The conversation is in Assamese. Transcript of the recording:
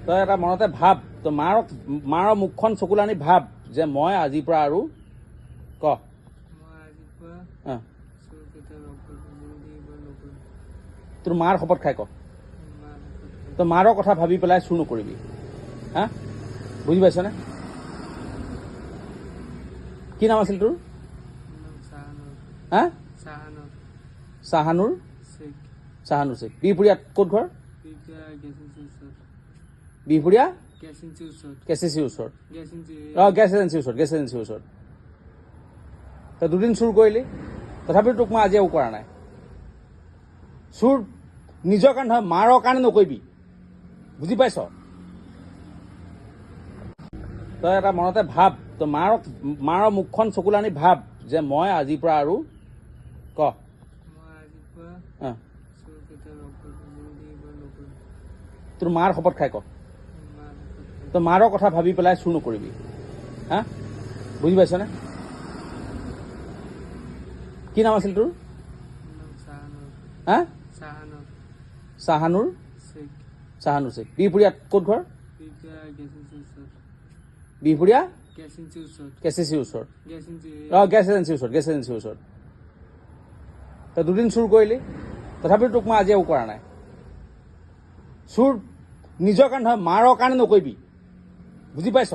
তই এটা মনতে ভাব, তই মাৰৰ মুখখন চকুলে আনি ভাব যে মই আজিৰ পৰা আৰু ক তোৰ মাৰ শপত খাই ক তই মাৰৰ কথা ভাবি পেলাই চুৰ নকৰিবি। হা, বুজি পাইছনে? কি নাম আছিল তোৰ? হা, চাহানুৰ শেখ। বিহপুৰীয়াত ক'ত ঘৰ? বিহপুৰীয়া কেচিচিৰ ওচৰত। গেছ এজেঞ্চিৰ ওচৰত। তই দুদিন চুৰ কৰিলি, তথাপিও তোক মই আজি একো কৰা নাই। চুৰ নিজৰ কাৰণে নহয়, মাৰৰ কাৰণে নকৰিবি, বুজি পাইছ? তই এটা মনতে ভাব, তই মাৰৰ মুখখন চকুলে আনি ভাব যে মই আজিৰ পৰা আৰু ক তোৰ মাৰ শপত খাই ক তই মাৰৰ কথা ভাবি পেলাই চুৰ নকৰিবি। হা, বুজি পাইছনে? কি নাম আছিল তোৰ? হা, চাহানুৰ শেখ। বিহপুৰীয়াত ক'ত ঘৰ? বিহপুৰীয়া কেচিচিৰ ওচৰত। গেছ এজেঞ্চিৰ ওচৰত। তই দুদিন চুৰ কৰিলি, তথাপিও তোক মই আজি একো কৰা নাই। চুৰ নিজৰ কাৰণে নহয়, মাৰৰ কাৰণে নকৰিবি, বুজি পাইছ?